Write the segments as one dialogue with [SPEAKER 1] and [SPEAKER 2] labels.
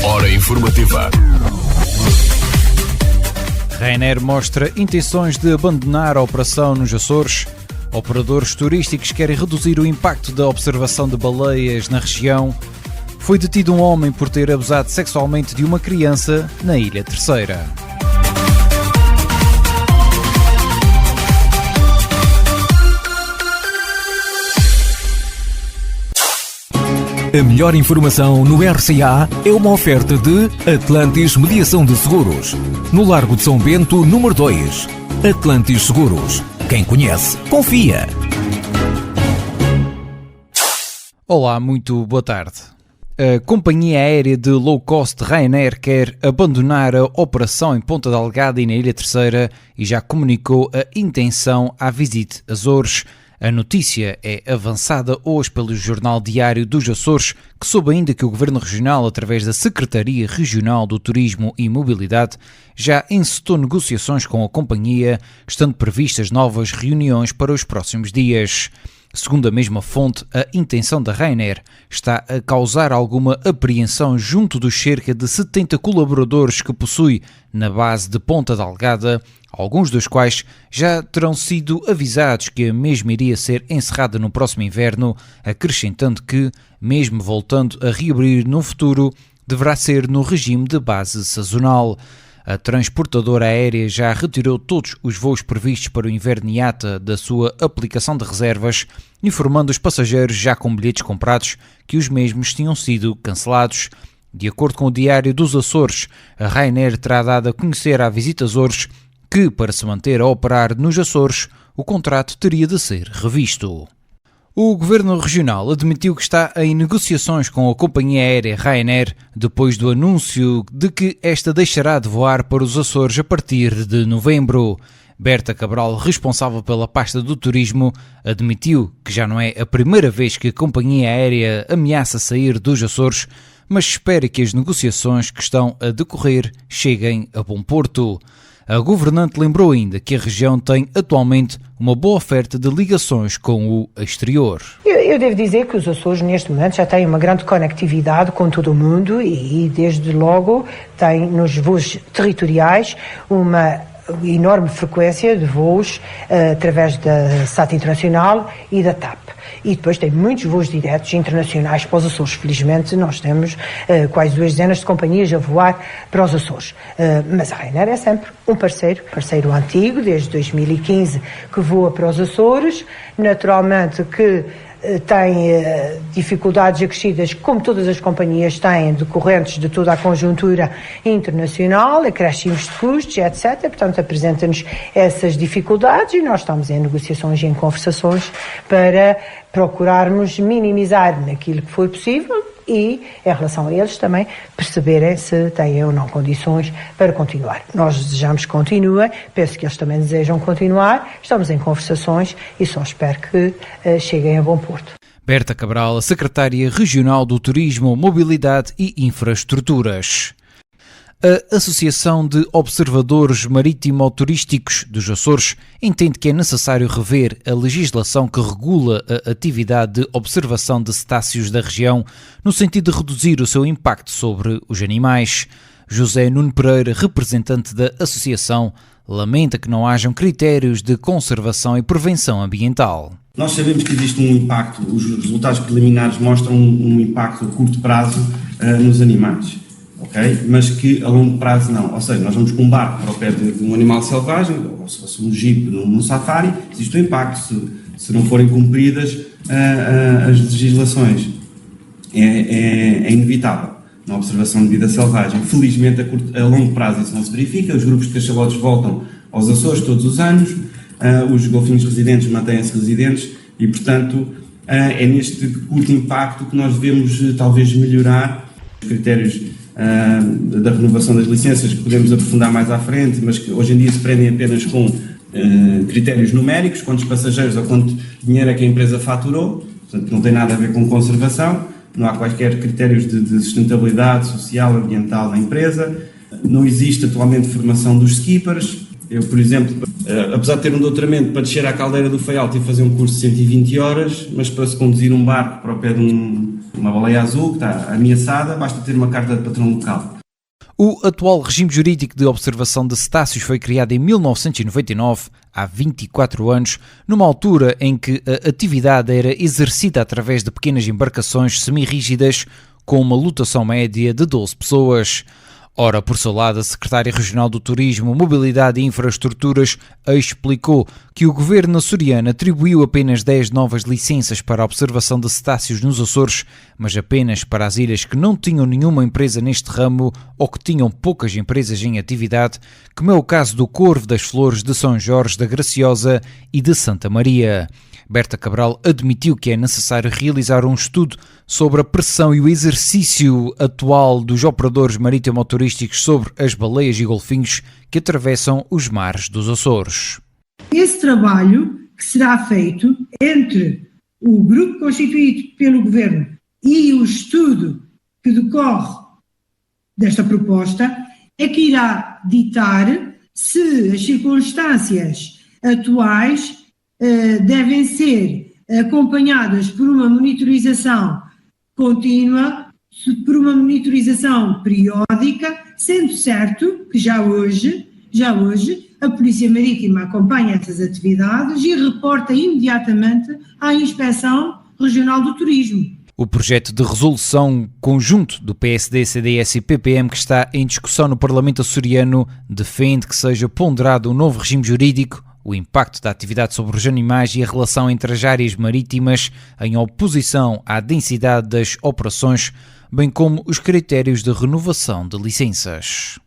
[SPEAKER 1] Hora informativa.
[SPEAKER 2] Ryanair mostra intenções de abandonar a operação nos Açores. Operadores turísticos querem reduzir o impacto da observação de baleias na região. Foi detido um homem por ter abusado sexualmente de uma criança na Ilha Terceira.
[SPEAKER 3] A melhor informação no RCA é uma oferta de Atlantis Mediação de Seguros. No Largo de São Bento, número 2. Atlantis Seguros. Quem conhece, confia.
[SPEAKER 2] Olá, muito boa tarde. A companhia aérea de low cost Ryanair quer abandonar a operação em Ponta Delgada e na Ilha Terceira e já comunicou a intenção à Visit Açores. A notícia é avançada hoje pelo Jornal Diário dos Açores, que soube ainda que o Governo Regional, através da Secretaria Regional do Turismo e Mobilidade, já encetou negociações com a companhia, estando previstas novas reuniões para os próximos dias. Segundo a mesma fonte, a intenção da Ryanair está a causar alguma apreensão junto dos cerca de 70 colaboradores que possui na base de Ponta Delgada, alguns dos quais já terão sido avisados que a mesma iria ser encerrada no próximo inverno, acrescentando que, mesmo voltando a reabrir no futuro, deverá ser no regime de base sazonal. A transportadora aérea já retirou todos os voos previstos para o inverno IATA da sua aplicação de reservas, informando os passageiros já com bilhetes comprados que os mesmos tinham sido cancelados. De acordo com o Diário dos Açores, a Ryanair terá dado a conhecer à Visit Açores que, para se manter a operar nos Açores, o contrato teria de ser revisto. O Governo Regional admitiu que está em negociações com a companhia aérea Ryanair depois do anúncio de que esta deixará de voar para os Açores a partir de novembro. Berta Cabral, responsável pela pasta do turismo, admitiu que já não é a primeira vez que a companhia aérea ameaça sair dos Açores, mas espera que as negociações que estão a decorrer cheguem a bom porto. A governante lembrou ainda que a região tem atualmente uma boa oferta de ligações com o exterior.
[SPEAKER 4] Eu devo dizer que os Açores neste momento já têm uma grande conectividade com todo o mundo e desde logo têm nos voos territoriais uma enorme frequência de voos através da SAT Internacional e da TAP. E depois tem muitos voos diretos internacionais para os Açores. Felizmente nós temos quase 2 dezenas de companhias a voar para os Açores. Mas a Ryanair é sempre um parceiro antigo, desde 2015 que voa para os Açores. Naturalmente que tem dificuldades acrescidas, como todas as companhias têm, decorrentes de toda a conjuntura internacional, acréscimos de custos, etc. Portanto, apresenta-nos essas dificuldades e nós estamos em negociações e em conversações para procurarmos minimizar naquilo que for possível e, em relação a eles, também perceberem se têm ou não condições para continuar. Nós desejamos que continuem, penso que eles também desejam continuar, estamos em conversações e só espero que cheguem a bom porto.
[SPEAKER 2] Berta Cabral, a Secretária Regional do Turismo, Mobilidade e Infraestruturas. A Associação de Observadores Marítimo-Turísticos dos Açores entende que é necessário rever a legislação que regula a atividade de observação de cetáceos da região, no sentido de reduzir o seu impacto sobre os animais. José Nuno Pereira, representante da associação, lamenta que não hajam critérios de conservação e prevenção ambiental.
[SPEAKER 5] Nós sabemos que existe um impacto, os resultados preliminares mostram um impacto a curto prazo nos animais. Okay? Mas que a longo prazo não, ou seja, nós vamos com um barco para o pé de um animal selvagem, ou se fosse um jeep num safari, existe um impacto se não forem cumpridas as legislações. É inevitável na observação de vida selvagem. Felizmente a longo prazo isso não se verifica, os grupos de cachalotes voltam aos Açores todos os anos, os golfinhos residentes mantêm-se residentes e, portanto, é neste curto impacto que nós devemos talvez melhorar os critérios da renovação das licenças, que podemos aprofundar mais à frente, mas que hoje em dia se prendem apenas com critérios numéricos, quantos passageiros ou quanto dinheiro é que a empresa faturou, portanto não tem nada a ver com conservação, não há quaisquer critérios de sustentabilidade social, ambiental da empresa, não existe atualmente formação dos skippers. Eu, por exemplo, apesar de ter um doutoramento para descer à caldeira do Faial, tive que fazer um curso de 120 horas, mas para se conduzir um barco para o pé de uma baleia azul que está ameaçada, basta ter uma carta de patrão local.
[SPEAKER 2] O atual regime jurídico de observação de cetáceos foi criado em 1999, há 24 anos, numa altura em que a atividade era exercida através de pequenas embarcações semi-rígidas com uma lotação média de 12 pessoas. Ora, por seu lado, a Secretária Regional do Turismo, Mobilidade e Infraestruturas explicou que o governo açoriano atribuiu apenas 10 novas licenças para a observação de cetáceos nos Açores, mas apenas para as ilhas que não tinham nenhuma empresa neste ramo ou que tinham poucas empresas em atividade, como é o caso do Corvo das Flores, de São Jorge da Graciosa e de Santa Maria. Berta Cabral admitiu que é necessário realizar um estudo sobre a pressão e o exercício atual dos operadores marítimo-turísticos sobre as baleias e golfinhos que atravessam os mares dos Açores.
[SPEAKER 6] Esse trabalho que será feito entre o grupo constituído pelo Governo e o estudo que decorre desta proposta é que irá ditar se as circunstâncias atuais devem ser acompanhadas por uma monitorização contínua, por uma monitorização periódica, sendo certo que já hoje a Polícia Marítima acompanha essas atividades e reporta imediatamente à Inspeção Regional do Turismo.
[SPEAKER 2] O projeto de resolução conjunto do PSD, CDS e PPM que está em discussão no Parlamento açoriano defende que seja ponderado um novo regime jurídico, o impacto da atividade sobre os animais e a relação entre as áreas marítimas em oposição à densidade das operações, bem como os critérios de renovação de licenças.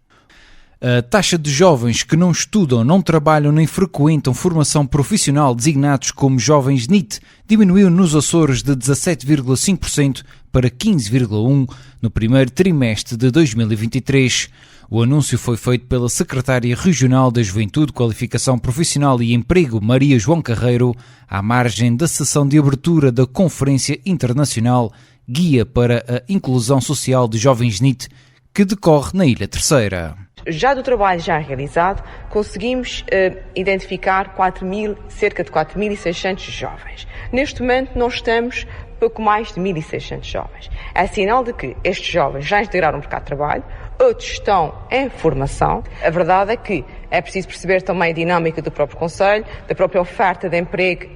[SPEAKER 2] A taxa de jovens que não estudam, não trabalham nem frequentam formação profissional designados como jovens NEET diminuiu nos Açores de 17,5% para 15,1% no primeiro trimestre de 2023. O anúncio foi feito pela Secretária Regional da Juventude, Qualificação Profissional e Emprego, Maria João Carreiro, à margem da sessão de abertura da Conferência Internacional Guia para a Inclusão Social de Jovens NEET, que decorre na Ilha Terceira.
[SPEAKER 7] Já do trabalho já realizado, conseguimos identificar cerca de 4.600 jovens. Neste momento, nós estamos pouco mais de 1.600 jovens. É sinal de que estes jovens já integraram o mercado de trabalho, outros estão em formação. A verdade é que é preciso perceber também a dinâmica do próprio Conselho, da própria oferta de emprego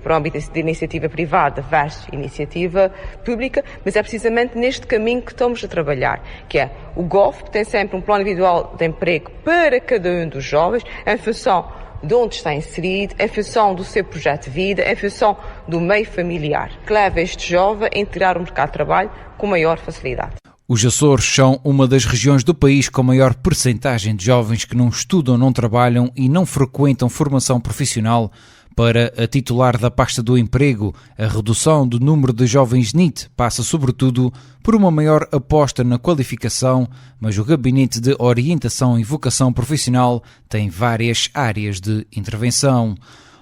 [SPEAKER 7] para o âmbito de iniciativa privada versus iniciativa pública, mas é precisamente neste caminho que estamos a trabalhar, que é o GOF, que tem sempre um plano individual de emprego para cada um dos jovens, em função de onde está inserido, em função do seu projeto de vida, em função do meio familiar, que leva este jovem a integrar o mercado de trabalho com maior facilidade.
[SPEAKER 2] Os Açores são uma das regiões do país com maior percentagem de jovens que não estudam, não trabalham e não frequentam formação profissional. Para a titular da pasta do emprego, a redução do número de jovens NEET passa sobretudo por uma maior aposta na qualificação, mas o Gabinete de Orientação e Vocação Profissional tem várias áreas de intervenção.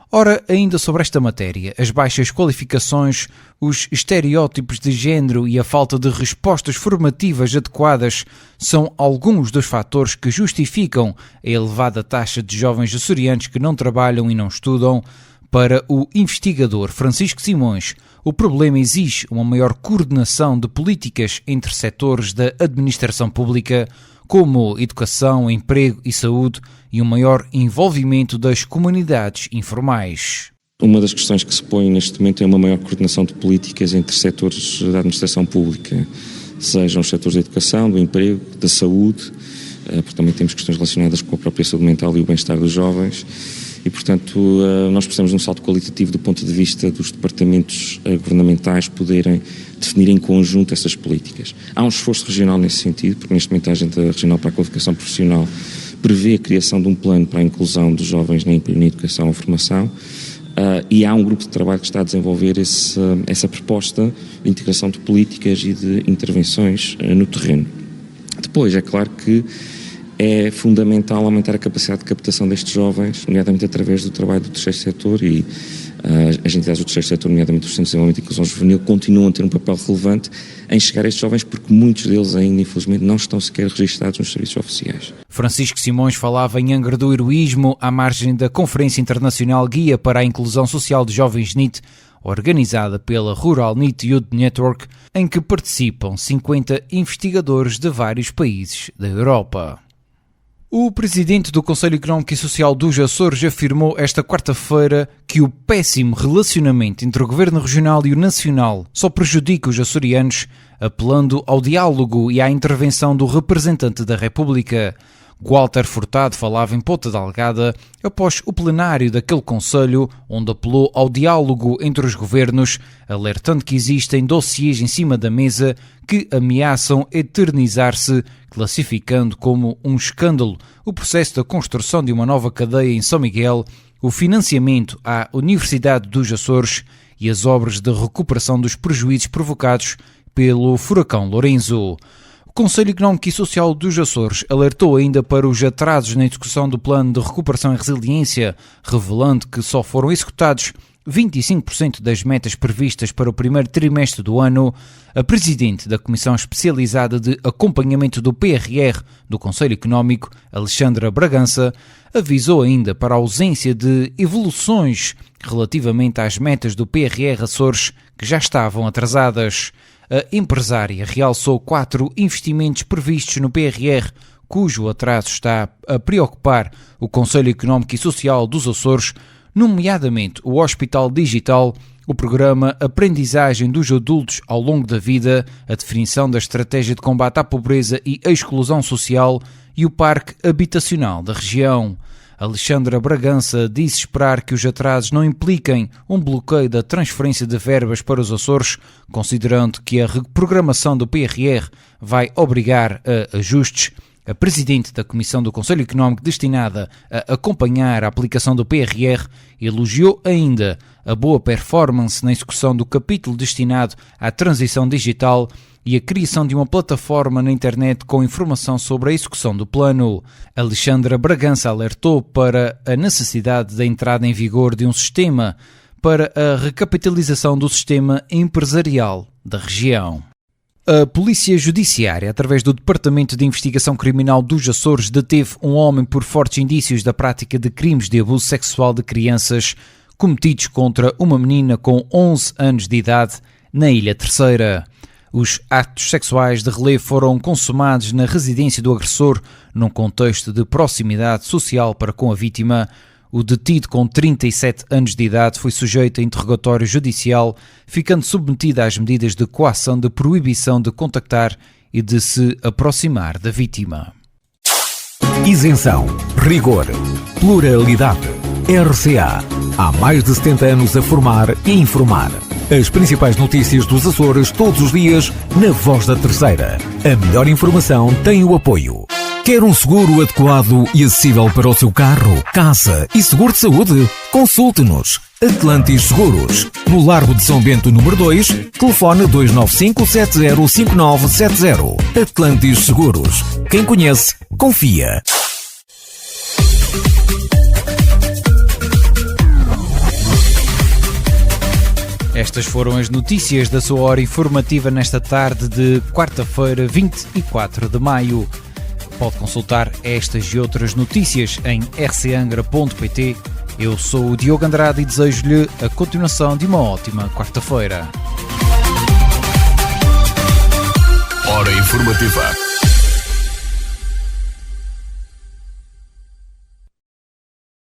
[SPEAKER 2] Ora, ainda sobre esta matéria, as baixas qualificações, os estereótipos de género e a falta de respostas formativas adequadas são alguns dos fatores que justificam a elevada taxa de jovens açorianos que não trabalham e não estudam. Para o investigador Francisco Simões, o problema exige uma maior coordenação de políticas entre setores da administração pública, como educação, emprego e saúde, e um maior envolvimento das comunidades informais.
[SPEAKER 8] Uma das questões que se põe neste momento é uma maior coordenação de políticas entre setores da administração pública, sejam os setores da educação, do emprego, da saúde, porque também temos questões relacionadas com a própria saúde mental e o bem-estar dos jovens. E, portanto, nós precisamos de um salto qualitativo do ponto de vista dos departamentos governamentais poderem definir em conjunto essas políticas. Há um esforço regional nesse sentido, porque neste momento a Agenda Regional para a Qualificação Profissional prevê a criação de um plano para a inclusão dos jovens na educação ou formação, e há um grupo de trabalho que está a desenvolver essa proposta de integração de políticas e de intervenções no terreno. Depois, é claro que é fundamental aumentar a capacidade de captação destes jovens, nomeadamente através do trabalho do terceiro setor, e as entidades do terceiro setor, nomeadamente os Centros de Desenvolvimento e Inclusão Juvenil, continuam a ter um papel relevante em chegar a estes jovens, porque muitos deles ainda, infelizmente, não estão sequer registados nos serviços oficiais. Francisco
[SPEAKER 2] Simões falava em Angra do Heroísmo, à margem da Conferência Internacional Guia para a Inclusão Social de Jovens NEET, organizada pela Rural Need Youth Network, em que participam 50 investigadores de vários países da Europa. O presidente do Conselho Económico e Social dos Açores afirmou esta quarta-feira que o péssimo relacionamento entre o Governo Regional e o Nacional só prejudica os açorianos, apelando ao diálogo e à intervenção do representante da República. Walter Furtado falava em Ponta Delgada após o plenário daquele Conselho, onde apelou ao diálogo entre os governos, alertando que existem dossiês em cima da mesa que ameaçam eternizar-se, classificando como um escândalo o processo da construção de uma nova cadeia em São Miguel, o financiamento à Universidade dos Açores e as obras de recuperação dos prejuízos provocados pelo furacão Lorenzo. O Conselho Económico e Social dos Açores alertou ainda para os atrasos na execução do Plano de Recuperação e Resiliência, revelando que só foram executados 25% das metas previstas para o primeiro trimestre do ano. A presidente da Comissão Especializada de Acompanhamento do PRR do Conselho Económico, Alexandra Bragança, avisou ainda para a ausência de evoluções relativamente às metas do PRR Açores que já estavam atrasadas. A empresária realçou 4 investimentos previstos no PRR, cujo atraso está a preocupar o Conselho Económico e Social dos Açores, nomeadamente o Hospital Digital, o programa Aprendizagem dos Adultos ao longo da vida, a definição da estratégia de combate à pobreza e à exclusão social e o Parque Habitacional da região. Alexandra Bragança disse esperar que os atrasos não impliquem um bloqueio da transferência de verbas para os Açores, considerando que a reprogramação do PRR vai obrigar a ajustes. A presidente da Comissão do Conselho Económico destinada a acompanhar a aplicação do PRR elogiou ainda a boa performance na execução do capítulo destinado à transição digital e a criação de uma plataforma na internet com informação sobre a execução do plano. Alexandra Bragança alertou para a necessidade da entrada em vigor de um sistema para a recapitalização do sistema empresarial da região. A Polícia Judiciária, através do Departamento de Investigação Criminal dos Açores, deteve um homem por fortes indícios da prática de crimes de abuso sexual de crianças cometidos contra uma menina com 11 anos de idade na Ilha Terceira. Os atos sexuais de relevo foram consumados na residência do agressor, num contexto de proximidade social para com a vítima. O detido com 37 anos de idade foi sujeito a interrogatório judicial, ficando submetido às medidas de coação de proibição de contactar e de se aproximar da vítima.
[SPEAKER 3] Isenção, rigor, pluralidade. RCA. Há mais de 70 anos a formar e informar. As principais notícias dos Açores todos os dias na Voz da Terceira. A melhor informação tem o apoio. Quer um seguro adequado e acessível para o seu carro, casa e seguro de saúde? Consulte-nos. Atlantis Seguros. No Largo de São Bento, número 2, telefone 295-705970. Atlantis Seguros. Quem conhece, confia.
[SPEAKER 2] Estas foram as notícias da sua hora informativa nesta tarde de quarta-feira, 24 de maio. Pode consultar estas e outras notícias em rcangra.pt. Eu sou o Diogo Andrade e desejo-lhe a continuação de uma ótima quarta-feira.
[SPEAKER 1] Hora informativa.